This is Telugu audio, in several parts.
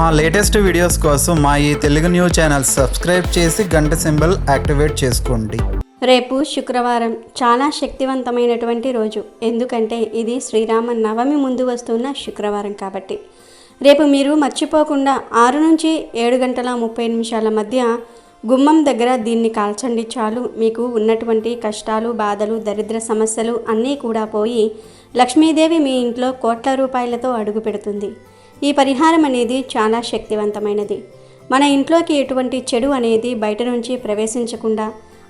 మా లేటెస్ట్ వీడియోస్ కోసం మా ఈ తెలుగు న్యూస్ ఛానల్ సబ్స్క్రైబ్ చేసి గంట సింబల్ యాక్టివేట్ చేసుకోండి. రేపు శుక్రవారం చాలా శక్తివంతమైనటువంటి రోజు. ఎందుకంటే ఇది శ్రీరామ నవమి ముందు వస్తున్న శుక్రవారం కాబట్టి రేపు మీరు మర్చిపోకుండా 6 నుంచి 7 గంటల 30 నిమిషాల మధ్య గుమ్మం దగ్గర దీన్ని కాల్చండి. చాలు మీకు ఉన్నటువంటి కష్టాలు, బాధలు, దరిద్ర సమస్యలు అన్నీ కూడా పోయి లక్ష్మీదేవి మీ ఇంట్లో కోట్ల రూపాయలతో అడుగు పెడుతుంది. ఈ పరిహారం అనేది చాలా శక్తివంతమైనది. మన ఇంట్లోకి ఎటువంటి చెడు అనేది బయట నుంచి ప్రవేశించకుండా,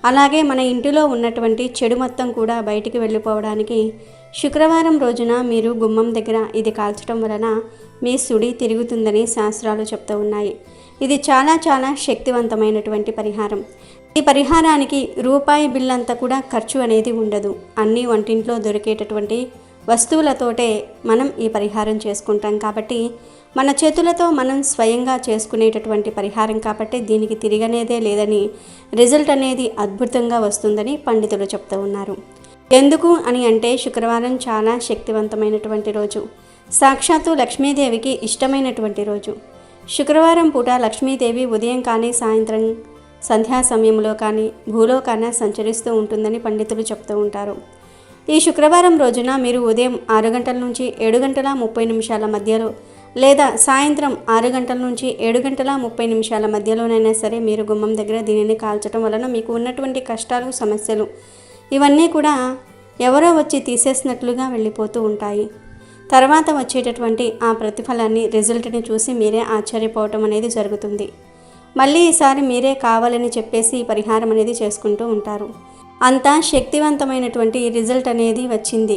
అలాగే మన ఇంటిలో ఉన్నటువంటి చెడు మొత్తం కూడా బయటికి వెళ్ళిపోవడానికి శుక్రవారం రోజున మీరు గుమ్మం దగ్గర ఇది కాల్చడం వలన మీ సుడి తిరుగుతుందని శాస్త్రాలు చెప్తూ ఉన్నాయి. ఇది చాలా చాలా శక్తివంతమైనటువంటి పరిహారం. ఈ పరిహారానికి రూపాయి బిల్లంతా కూడా ఖర్చు అనేది ఉండదు. అన్నీ వంటింట్లో దొరికేటటువంటి వస్తువులతోటే మనం ఈ పరిహారం చేసుకుంటాం కాబట్టి, మన చేతులతో మనం స్వయంగా చేసుకునేటటువంటి పరిహారం కాబట్టి దీనికి తిరగనేదే లేదని, రిజల్ట్ అనేది అద్భుతంగా వస్తుందని పండితులు చెప్తూ ఉన్నారు. ఎందుకు అని అంటే శుక్రవారం చాలా శక్తివంతమైనటువంటి రోజు. సాక్షాత్తు లక్ష్మీదేవికి ఇష్టమైనటువంటి రోజు. శుక్రవారం పూట లక్ష్మీదేవి ఉదయం కానీ సాయంత్రం సంధ్యా సమయంలో కానీ భూలోకాన సంచరిస్తూ ఉంటుందని పండితులు చెప్తూ ఉంటారు. ఈ శుక్రవారం రోజున మీరు ఉదయం 6 గంటల నుంచి 7 గంటల 30 నిమిషాల మధ్యలో, లేదా సాయంత్రం 6 గంటల నుంచి 7 గంటల 30 నిమిషాల మధ్యలోనైనా సరే మీరు గుమ్మం దగ్గర దీనిని కాల్చడం వలన మీకు ఉన్నటువంటి కష్టాలు, సమస్యలు ఇవన్నీ కూడా ఎవరో వచ్చి తీసేసినట్లుగా వెళ్ళిపోతూ ఉంటాయి. తర్వాత వచ్చేటటువంటి ఆ ప్రతిఫలాన్ని, రిజల్ట్ని చూసి మీరే ఆశ్చర్యపోవటం అనేది జరుగుతుంది. మళ్ళీ ఈసారి మీరే కావాలని చెప్పేసి ఈ పరిహారం అనేది చేసుకుంటూ ఉంటారు. అంత శక్తివంతమైనటువంటి రిజల్ట్ అనేది వచ్చింది.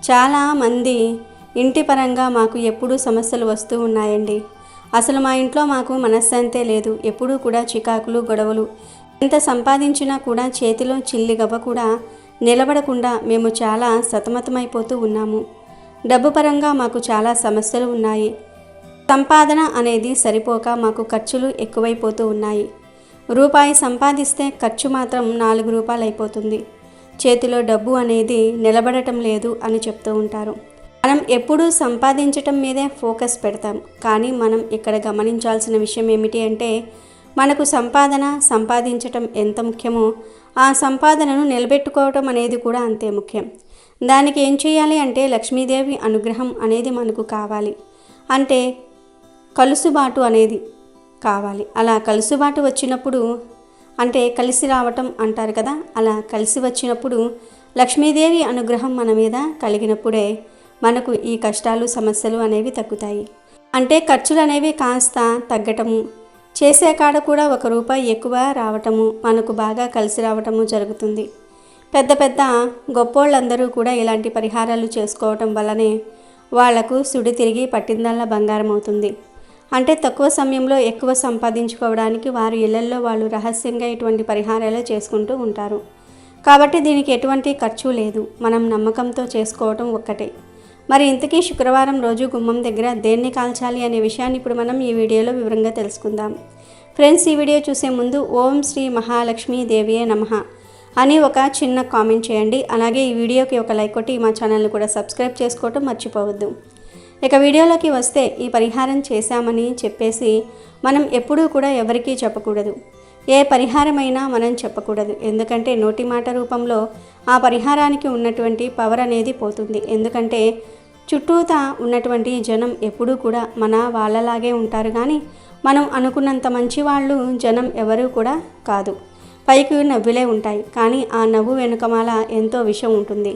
చాలామంది ఇంటి పరంగా మాకు ఎప్పుడూ సమస్యలు వస్తూ ఉన్నాయండి, అసలు మా ఇంట్లో మాకు మనశ్శాంతే లేదు, ఎప్పుడూ కూడా చికాకులు, గొడవలు, ఎంత సంపాదించినా కూడా చేతిలో చిల్లి గవ్వ కూడా నిలబడకుండా మేము చాలా సతమతమైపోతూ ఉన్నాము. డబ్బు పరంగా మాకు చాలా సమస్యలు ఉన్నాయి. సంపాదన అనేది సరిపోక మాకు ఖర్చులు ఎక్కువైపోతూ ఉన్నాయి. రూపాయి సంపాదిస్తే ఖర్చు మాత్రం 4 రూపాయలు అయిపోతుంది. చేతిలో డబ్బు అనేది నిలబడటం లేదు అని చెప్తూ ఉంటారు. మనం ఎప్పుడూ సంపాదించటం మీదే ఫోకస్ పెడతాం. కానీ మనం ఇక్కడ గమనించాల్సిన విషయం ఏమిటి అంటే, మనకు సంపాదించటం ఎంత ముఖ్యమో ఆ సంపాదనను నిలబెట్టుకోవటం అనేది కూడా అంతే ముఖ్యం. దానికి ఏం చేయాలి అంటే లక్ష్మీదేవి అనుగ్రహం అనేది మనకు కావాలి. అంటే కలుసుబాటు అనేది కావాలి. అలా కలుసుబాటు వచ్చినప్పుడు, అంటే కలిసి రావటం అంటారు కదా, అలా కలిసి వచ్చినప్పుడు లక్ష్మీదేవి అనుగ్రహం మన మీద కలిగినప్పుడే మనకు ఈ కష్టాలు, సమస్యలు అనేవి తగ్గుతాయి. అంటే ఖర్చులు అనేవి కాస్త తగ్గటము, చేసే కాడ కూడా 1 రూపాయి ఎక్కువ రావటము, మనకు బాగా కలిసి రావటము జరుగుతుంది. పెద్ద పెద్ద గొప్పోళ్ళందరూ కూడా ఇలాంటి పరిహారాలు చేసుకోవటం వల్లనే వాళ్లకు సుడి తిరిగి పట్టిందల్లా బంగారం అవుతుంది. అంటే తక్కువ సమయంలో ఎక్కువ సంపాదించుకోవడానికి వారు ఇళ్లల్లో వాళ్ళు రహస్యంగా ఇటువంటి పరిహారాలు చేసుకుంటూ ఉంటారు. కాబట్టి దీనికి ఎటువంటి ఖర్చు లేదు, మనం నమ్మకంతో చేసుకోవటం ఒక్కటే. మరి ఇంతకీ శుక్రవారం రోజు గుమ్మం దగ్గర దేన్ని కాల్చాలి అనే విషయాన్ని ఇప్పుడు మనం ఈ వీడియోలో వివరంగా తెలుసుకుందాం. ఫ్రెండ్స్, ఈ వీడియో చూసే ముందు ఓం శ్రీ మహాలక్ష్మీ దేవియే నమః అని ఒక చిన్న కామెంట్ చేయండి. అలాగే ఈ వీడియోకి ఒక లైక్ కొట్టి మా ఛానల్ని కూడా సబ్స్క్రైబ్ చేసుకోవటం మర్చిపోవద్దు. ఇక వీడియోలోకి వస్తే, ఈ పరిహారం చేశామని చెప్పేసి మనం ఎప్పుడూ కూడా ఎవరికీ చెప్పకూడదు. ఏ పరిహారమైనా మనం చెప్పకూడదు. ఎందుకంటే నోటి మాట రూపంలో ఆ పరిహారానికి ఉన్నటువంటి పవర్ అనేది పోతుంది. ఎందుకంటే చుట్టూతా ఉన్నటువంటి జనం ఎప్పుడూ కూడా మన వాళ్ళలాగే ఉంటారు, కానీ మనం అనుకున్నంత మంచి వాళ్ళు జనం ఎవరూ కూడా కాదు. పైకి నవ్వులే ఉంటాయి, కానీ ఆ నవ్వు వెనుకమాల ఎంతో విషయం ఉంటుంది.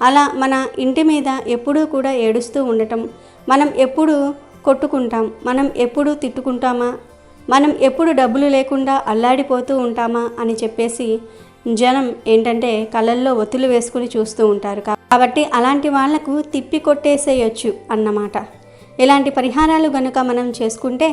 అలా మన ఇంటి మీద ఎప్పుడూ కూడా ఏడుస్తూ ఉండటం, మనం ఎప్పుడు కొట్టుకుంటాం, మనం ఎప్పుడు తిట్టుకుంటామా, మనం ఎప్పుడు డబ్బులు లేకుండా అల్లాడిపోతూ ఉంటామా అని చెప్పేసి జనం ఏంటంటే కళ్ళల్లో ఒత్తులు వేసుకుని చూస్తూ ఉంటారు. కాబట్టి అలాంటి వాళ్లకు తిప్పి కొట్టేసేయచ్చు అన్నమాట. ఇలాంటి పరిహారాలు గనుక మనం చేసుకుంటే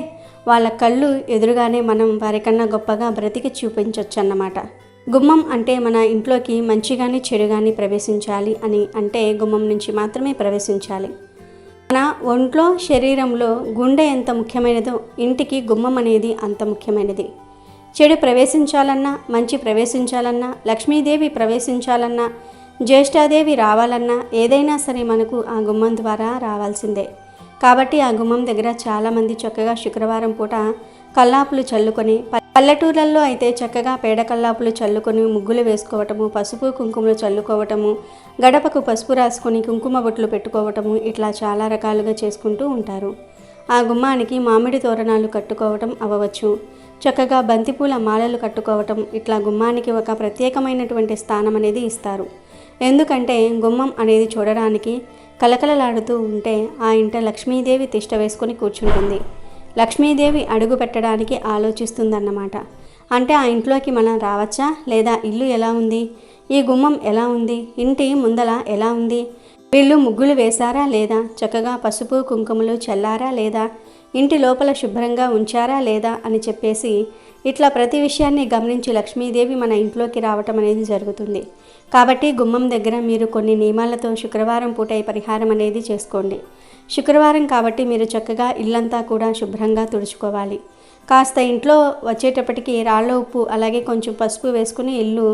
వాళ్ళ కళ్ళు ఎదురుగానే మనం వారికన్నా గొప్పగా బ్రతికి చూపించవచ్చు అన్నమాట. గుమ్మం అంటే మన ఇంట్లోకి మంచి కానీ చెడు కానీ ప్రవేశించాలి అని అంటే గుమ్మం నుంచి మాత్రమే ప్రవేశించాలి. మన ఒంట్లో, శరీరంలో గుండె ఎంత ముఖ్యమైనదో ఇంటికి గుమ్మం అనేది అంత ముఖ్యమైనది. చెడు ప్రవేశించాలన్నా, మంచి ప్రవేశించాలన్నా, లక్ష్మీదేవి ప్రవేశించాలన్నా, జ్యేష్ఠాదేవి రావాలన్నా ఏదైనా సరే మనకు ఆ గుమ్మం ద్వారా రావాల్సిందే. కాబట్టి ఆ గుమ్మం దగ్గర చాలామంది చక్కగా శుక్రవారం పూట కల్లాపులు చల్లుకొని, పల్లెటూర్లలో అయితే చక్కగా పేడ కల్లాపులు చల్లుకొని ముగ్గులు వేసుకోవటము, పసుపు కుంకుమలు చల్లుకోవటము, గడపకు పసుపు రాసుకొని కుంకుమ బొట్లు పెట్టుకోవటము, ఇట్లా చాలా రకాలుగా చేసుకుంటూ ఉంటారు. ఆ గుమ్మానికి మామిడి తోరణాలు కట్టుకోవటం అవ్వవచ్చు, చక్కగా బంతిపూల మాలలు కట్టుకోవటం, ఇట్లా గుమ్మానికి ఒక ప్రత్యేకమైనటువంటి స్థానం అనేది ఇస్తారు. ఎందుకంటే గుమ్మం అనేది చూడడానికి కలకలలాడుతూ ఉంటే ఆ ఇంట లక్ష్మీదేవి తిష్ట వేసుకొని కూర్చుంటుంది. లక్ష్మీదేవి అడుగు పెట్టడానికి ఆలోచిస్తుందన్నమాట. అంటే ఆ ఇంట్లోకి మనం రావచ్చా, లేదా ఇల్లు ఎలా ఉంది, ఈ గుమ్మం ఎలా ఉంది, ఇంటి ముందల ఎలా ఉంది, వీళ్ళు ముగ్గులు వేశారా లేదా, చక్కగా పసుపు కుంకుమలు చల్లారా లేదా, ఇంటి లోపల శుభ్రంగా ఉంచారా లేదా అని చెప్పేసి ఇట్లా ప్రతి విషయాన్ని గమనించి లక్ష్మీదేవి మన ఇంట్లోకి రావటం అనేది జరుగుతుంది. కాబట్టి గుమ్మం దగ్గర మీరు కొన్ని నియమాలతో శుక్రవారం పూట ఈ పరిహారం అనేది చేసుకోండి. శుక్రవారం కాబట్టి మీరు చక్కగా ఇల్లంతా కూడా శుభ్రంగా తుడుచుకోవాలి. కాస్త ఇంట్లో వచ్చేటప్పటికి రాళ్ళ ఉప్పు అలాగే కొంచెం పసుపు వేసుకుని ఇల్లు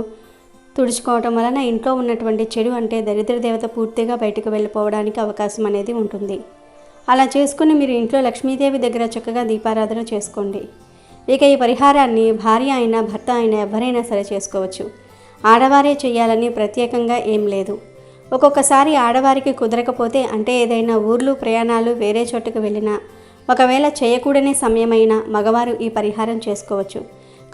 తుడుచుకోవటం వలన ఇంట్లో ఉన్నటువంటి చెడు అంటే దరిద్ర దేవత పూర్తిగా బయటకు వెళ్ళిపోవడానికి అవకాశం అనేది ఉంటుంది. అలా చేసుకుని మీరు ఇంట్లో లక్ష్మీదేవి దగ్గర చక్కగా దీపారాధన చేసుకోండి. ఇక ఈ పరిహారాన్ని భార్య అయినా భర్త అయినా ఎవరైనా సరే చేసుకోవచ్చు. ఆడవారే చేయాలని ప్రత్యేకంగా ఏం లేదు. ఒక్కొక్కసారి ఆడవారికి కుదరకపోతే, అంటే ఏదైనా ఊర్లు ప్రయాణాలు వేరే చోటుకు వెళ్ళినా, ఒకవేళ చేయకూడని సమయమైనా మగవారు ఈ పరిహారం చేసుకోవచ్చు.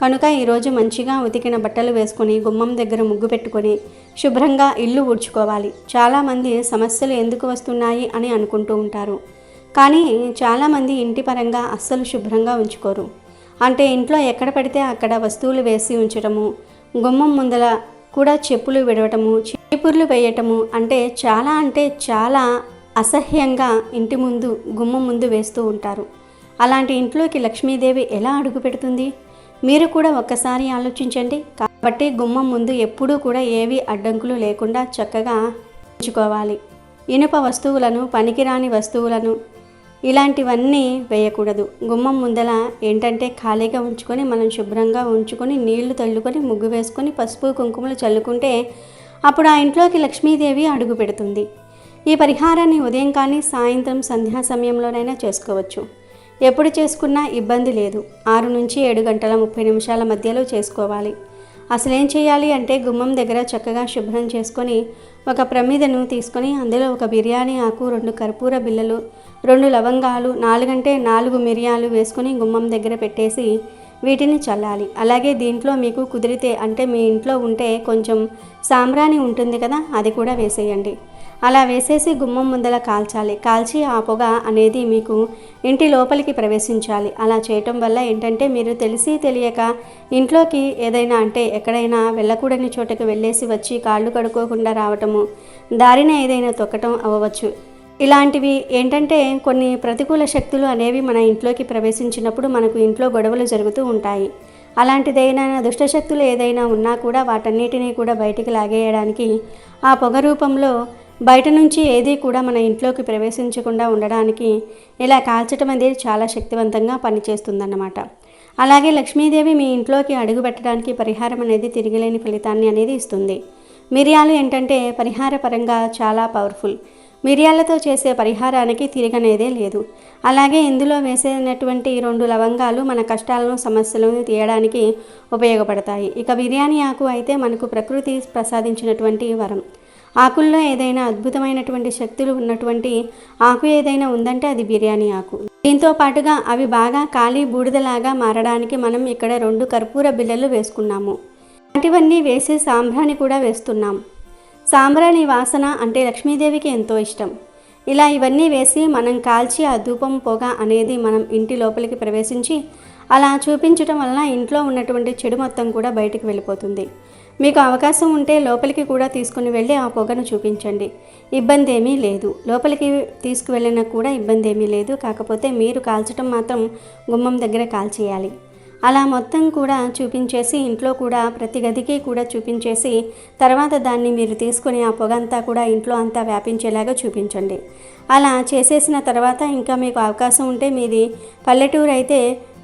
కనుక ఈరోజు మంచిగా ఉతికిన బట్టలు వేసుకొని గుమ్మం దగ్గర ముగ్గు పెట్టుకొని శుభ్రంగా ఇల్లు ఊడ్చుకోవాలి. చాలామంది సమస్యలు ఎందుకు వస్తున్నాయి అని అనుకుంటూ ఉంటారు. కానీ చాలామంది ఇంటి పరంగా అస్సలు శుభ్రంగా ఉంచుకోరు. అంటే ఇంట్లో ఎక్కడ పడితే అక్కడ వస్తువులు వేసి ఉంచటము, గుమ్మం ముందల కూడా చెప్పులు విడవటము, చీపుర్లు వేయటము, అంటే చాలా అసహ్యంగా ఇంటి ముందు గుమ్మం ముందు వేస్తూ ఉంటారు. అలాంటి ఇంట్లోకి లక్ష్మీదేవి ఎలా అడుగు పెడుతుంది? మీరు కూడా ఒక్కసారి ఆలోచించండి. కాబట్టి గుమ్మం ముందు ఎప్పుడూ కూడా ఏవి అడ్డంకులు లేకుండా చక్కగా ఉంచుకోవాలి. ఇనుప వస్తువులను, పనికిరాని వస్తువులను ఇలాంటివన్నీ వేయకూడదు. గుమ్మం ముందల ఏంటంటే ఖాళీగా ఉంచుకొని మనం శుభ్రంగా ఉంచుకొని నీళ్లు తల్లుకొని ముగ్గు వేసుకొని పసుపు కుంకుమలు చల్లుకుంటే అప్పుడు ఆ ఇంట్లోకి లక్ష్మీదేవి అడుగు పెడుతుంది. ఈ పరిహారాన్ని ఉదయం కానీ సాయంత్రం సంధ్యా సమయంలోనైనా చేసుకోవచ్చు. ఎప్పుడు చేసుకున్నా ఇబ్బంది లేదు. 6 నుంచి 7 గంటల 30 నిమిషాల మధ్యలో చేసుకోవాలి. అసలేం చేయాలి అంటే గుమ్మం దగ్గర చక్కగా శుభ్రం చేసుకొని ఒక ప్రమిదను తీసుకొని అందులో ఒక బిర్యానీ ఆకు, 2 కర్పూర బిళ్ళలు, 2 లవంగాలు, 4 అంటే 4 మిరియాలు వేసుకొని గుమ్మం దగ్గర పెట్టేసి వీటిని చల్లాలి. అలాగే దీంట్లో మీకు కుదిరితే, అంటే మీ ఇంట్లో ఉంటే కొంచెం సాంబ్రాణి ఉంటుంది కదా, అది కూడా వేసేయండి. అలా వేసేసి గుమ్మం ముందల కాల్చాలి. కాల్చి ఆ పొగ అనేది మీకు ఇంటి లోపలికి ప్రవేశించాలి. అలా చేయటం వల్ల ఏంటంటే మీరు తెలిసి తెలియక ఇంట్లోకి ఏదైనా, అంటే ఎక్కడైనా వెళ్ళకూడని చోటకి వెళ్ళేసి వచ్చి కాళ్ళు కడుక్కోకుండా రావటము, దారిన ఏదైనా తొక్కటం అవ్వవచ్చు. ఇలాంటివి ఏంటంటే కొన్ని ప్రతికూల శక్తులు అనేవి మన ఇంట్లోకి ప్రవేశించినప్పుడు మనకు ఇంట్లో గొడవలు జరుగుతూ ఉంటాయి. అలాంటిదైనా దుష్టశక్తులు ఏదైనా ఉన్నా కూడా వాటన్నిటినీ కూడా బయటికి లాగేయడానికి ఆ పొగ రూపంలో బయట నుంచి ఏది కూడా మన ఇంట్లోకి ప్రవేశించకుండా ఉండడానికి ఇలా కాల్చడం అనేది చాలా శక్తివంతంగా పనిచేస్తుందన్నమాట. అలాగే లక్ష్మీదేవి మీ ఇంట్లోకి అడుగు పెట్టడానికి పరిహారం అనేది తిరిగిలేని ఫలితాన్ని అనేది ఇస్తుంది. మిరియాలు ఏంటంటే పరిహార పరంగా చాలా పవర్ఫుల్. మిరియాలతో చేసే పరిహారానికి తిరగనేదే లేదు. అలాగే ఇందులో వేసేటటువంటి 2 లవంగాలు మన కష్టాలను, సమస్యలను తీయడానికి ఉపయోగపడతాయి. ఇక బిర్యానీ ఆకు అయితే మనకు ప్రకృతి ప్రసాదించినటువంటి వరం. ఆకుల్లో ఏదైనా అద్భుతమైనటువంటి శక్తులు ఉన్నటువంటి ఆకు ఏదైనా ఉందంటే అది బిర్యానీ ఆకు. దీంతో పాటుగా అవి బాగా కాలి బూడిదలాగా మారడానికి మనం ఇక్కడ 2 కర్పూర బిళ్ళలు వేసుకున్నాము. ఇలాంటివన్నీ వేసి సాంబ్రాణి కూడా వేస్తున్నాం. సాంబ్రాణి వాసన అంటే లక్ష్మీదేవికి ఎంతో ఇష్టం. ఇలా ఇవన్నీ వేసి మనం కాల్చి ఆ ధూపం పొగ అనేది మనం ఇంటి లోపలికి ప్రవేశించి అలా చూపించడం వలన ఇంట్లో ఉన్నటువంటి చెడు మొత్తం కూడా బయటికి వెళ్ళిపోతుంది. మీకు అవకాశం ఉంటే లోపలికి కూడా తీసుకుని వెళ్ళి ఆ పొగను చూపించండి. ఇబ్బంది ఏమీ లేదు. లోపలికి తీసుకువెళ్ళినా కూడా ఇబ్బంది ఏమీ లేదు. కాకపోతే మీరు కాల్చడం మాత్రం గుమ్మం దగ్గర కాల్చేయాలి. అలా మొత్తం కూడా చూపించేసి ఇంట్లో కూడా ప్రతి గదికి కూడా చూపించేసి తర్వాత దాన్ని మీరు తీసుకొని ఆ పొగ అంతా కూడా ఇంట్లో అంతా వ్యాపించేలాగా చూపించండి. అలా చేసేసిన తర్వాత ఇంకా మీకు అవకాశం ఉంటే, మీది పల్లెటూరు అయితే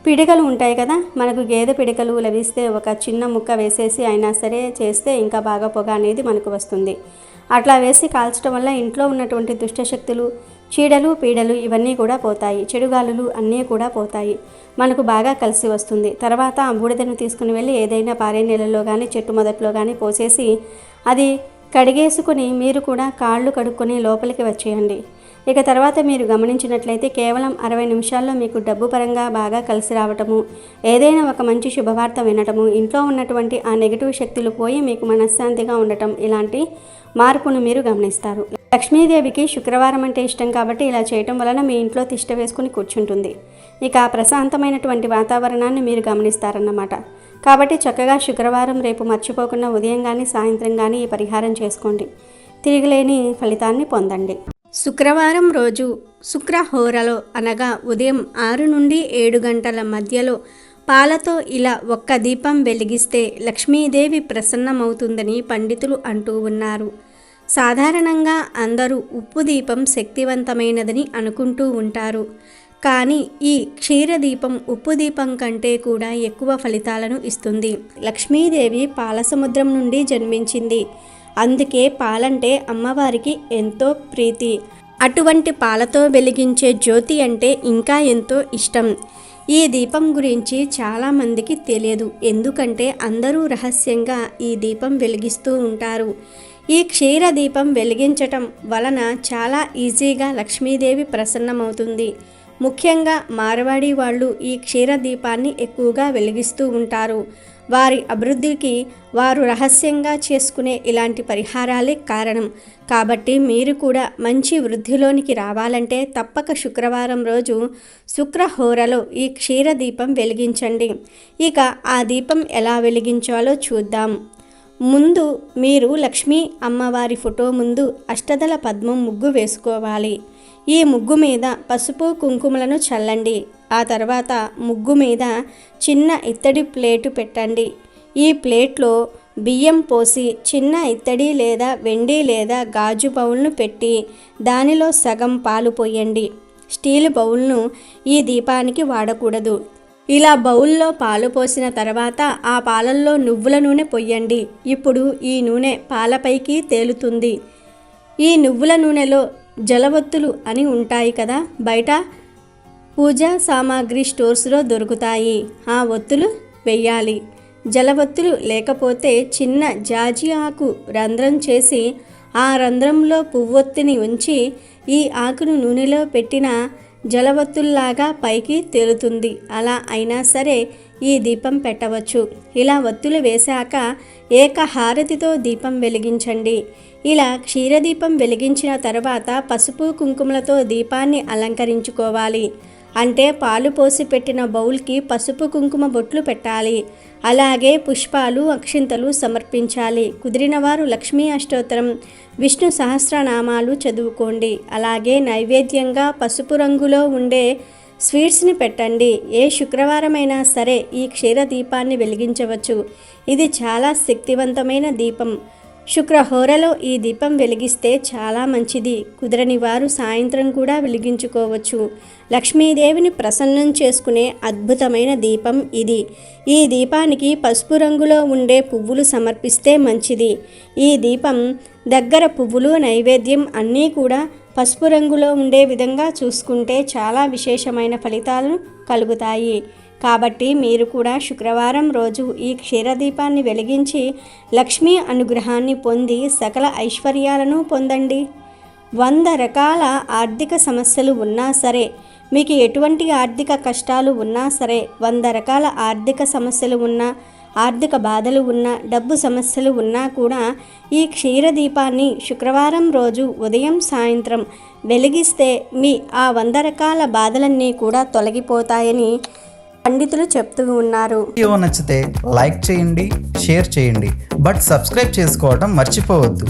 పిడికలు ఉంటాయి కదా, మనకు గేదె పిడికలు లభిస్తే ఒక చిన్న ముక్క వేసేసి అయినా సరే చేస్తే ఇంకా బాగా పొగ అనేది మనకు వస్తుంది. అట్లా వేసి కాల్చడం వల్ల ఇంట్లో ఉన్నటువంటి దుష్టశక్తులు, చీడలు, పీడలు ఇవన్నీ కూడా పోతాయి. చెడుగాలులు అన్నీ కూడా పోతాయి. మనకు బాగా కలిసి వస్తుంది. తర్వాత ఆ బూడిదను తీసుకుని వెళ్ళి ఏదైనా పారే నీళ్ళలో కానీ చెట్టు మొదట్లో కానీ పోసేసి అది కడిగేసుకుని మీరు కూడా కాళ్ళు కడుక్కొని లోపలికి వచ్చేయండి. ఇక తర్వాత మీరు గమనించినట్లయితే కేవలం 60 నిమిషాల్లో మీకు డబ్బు పరంగా బాగా కలిసి రావటము, ఏదైనా ఒక మంచి శుభవార్త వినటము, ఇంట్లో ఉన్నటువంటి ఆ నెగిటివ్ శక్తులు పోయి మీకు మనశ్శాంతిగా ఉండటం, ఇలాంటి మార్పును మీరు గమనిస్తారు. లక్ష్మీదేవికి శుక్రవారం అంటే ఇష్టం కాబట్టి ఇలా చేయటం వలన మీ ఇంట్లో తిష్ట వేసుకుని కూర్చుంటుంది. ఇక ప్రశాంతమైనటువంటి వాతావరణాన్ని మీరు గమనిస్తారన్నమాట. కాబట్టి చక్కగా శుక్రవారం రేపు మర్చిపోకుండా ఉదయం కానీ సాయంత్రం కానీ ఈ పరిహారం చేసుకోండి. తిరిగిలేని ఫలితాన్ని పొందండి. శుక్రవారం రోజు శుక్రహోరలో అనగా ఉదయం 6 నుండి 7 గంటల మధ్యలో పాలతో ఇలా ఒక్క దీపం వెలిగిస్తే లక్ష్మీదేవి ప్రసన్నమవుతుందని పండితులు అంటూ ఉన్నారు. సాధారణంగా అందరూ ఉప్పు దీపం శక్తివంతమైనదని అనుకుంటూ ఉంటారు. కానీ ఈ క్షీరదీపం ఉప్పు దీపం కంటే కూడా ఎక్కువ ఫలితాలను ఇస్తుంది. లక్ష్మీదేవి పాల సముద్రం నుండి జన్మించింది. అందుకే పాలంటే అమ్మవారికి ఎంతో ప్రీతి. అటువంటి పాలతో వెలిగించే జ్యోతి అంటే ఇంకా ఎంతో ఇష్టం. ఈ దీపం గురించి చాలామందికి తెలియదు. ఎందుకంటే అందరూ రహస్యంగా ఈ దీపం వెలిగిస్తూ ఉంటారు. ఈ క్షీర దీపం వెలిగించటం వలన చాలా ఈజీగా లక్ష్మీదేవి ప్రసన్నమవుతుంది. ముఖ్యంగా మార్వాడి వాళ్ళు ఈ క్షీర దీపాన్ని ఎక్కువగా వెలిగిస్తూ ఉంటారు. వారి అభివృద్ధికి వారు రహస్యంగా చేసుకునే ఇలాంటి పరిహారాలే కారణం. కాబట్టి మీరు కూడా మంచి వృద్ధిలోనికి రావాలంటే తప్పక శుక్రవారం రోజు శుక్రహోరలో ఈ క్షీర దీపం వెలిగించండి. ఇక ఆ దీపం ఎలా వెలిగించాలో చూద్దాం. ముందు మీరు లక్ష్మీ అమ్మవారి ఫోటో ముందు అష్టదళ పద్మం ముగ్గు వేసుకోవాలి. ఈ ముగ్గు మీద పసుపు కుంకుమలను చల్లండి. ఆ తర్వాత ముగ్గు మీద చిన్న ఇత్తడి ప్లేటు పెట్టండి. ఈ ప్లేట్లో బియ్యం పోసి చిన్న ఇత్తడి లేదా వెండి లేదా గాజు బౌల్ను పెట్టి దానిలో సగం పాలు పోయండి. స్టీల్ బౌల్ను ఈ దీపానికి వాడకూడదు. ఇలా బౌల్లో పాలు పోసిన తర్వాత ఆ పాలల్లో నువ్వుల నూనె పొయ్యండి. ఇప్పుడు ఈ నూనె పాలపైకి తేలుతుంది. ఈ నువ్వుల నూనెలో జలవత్తులు అని ఉంటాయి కదా, బయట పూజా సామాగ్రి స్టోర్స్లో దొరుకుతాయి. ఆ ఒత్తులు వెయ్యాలి. జలవత్తులు లేకపోతే చిన్న జాజి ఆకు రంధ్రం చేసి ఆ రంధ్రంలో పువ్వొత్తిని ఉంచి ఈ ఆకును నూనెలో పెట్టిన జలవత్తుల్లాగా పైకి తేలుతుంది. అలా అయినా సరే ఈ దీపం పెట్టవచ్చు. ఇలా ఒత్తులు వేశాక ఏకహారతితో దీపం వెలిగించండి. ఇలా క్షీరదీపం వెలిగించిన తర్వాత పసుపు కుంకుమలతో దీపాన్ని అలంకరించుకోవాలి. అంటే పాలు పోసి పెట్టిన బౌల్కి పసుపు కుంకుమ బొట్లు పెట్టాలి. అలాగే పుష్పాలు, అక్షింతలు సమర్పించాలి. కుదిరిన వారు లక్ష్మీ అష్టోత్తరం, విష్ణు సహస్రనామాలు చదువుకోండి. అలాగే నైవేద్యంగా పసుపు రంగులో ఉండే స్వీట్స్ని పెట్టండి. ఏ శుక్రవారమైనా సరే ఈ క్షీర దీపాన్ని వెలిగించవచ్చు. ఇది చాలా శక్తివంతమైన దీపం. శుక్రహోరలో ఈ దీపం వెలిగిస్తే చాలా మంచిది. కుదరని వారు సాయంత్రం కూడా వెలిగించుకోవచ్చు. లక్ష్మీదేవిని ప్రసన్నం చేసుకునే అద్భుతమైన దీపం ఇది. ఈ దీపానికి పసుపు రంగులో ఉండే పువ్వులు సమర్పిస్తే మంచిది. ఈ దీపం దగ్గర పువ్వులు, నైవేద్యం అన్నీ కూడా పసుపు రంగులో ఉండే విధంగా చూసుకుంటే చాలా విశేషమైన ఫలితాలు కలుగుతాయి. కాబట్టి మీరు కూడా శుక్రవారం రోజు ఈ క్షీరదీపాన్ని వెలిగించి లక్ష్మీ అనుగ్రహాన్ని పొంది సకల ఐశ్వర్యాలను పొందండి. 100 రకాల ఆర్థిక సమస్యలు ఉన్నా సరే, మీకు ఎటువంటి ఆర్థిక కష్టాలు ఉన్నా సరే, 100 రకాల ఆర్థిక సమస్యలు ఉన్నా, ఆర్థిక బాధలు ఉన్నా, డబ్బు సమస్యలు ఉన్నా కూడా ఈ క్షీరదీపాన్ని శుక్రవారం రోజు ఉదయం సాయంత్రం వెలిగిస్తే మీ ఆ 100 రకాల బాధలన్నీ కూడా తొలగిపోతాయని పండితులు చెప్తూ ఉన్నారు. వీడియో నచ్చితే లైక్ చేయండి, షేర్ చేయండి, బట్ సబ్స్క్రైబ్ చేసుకోవడం మర్చిపోవద్దు.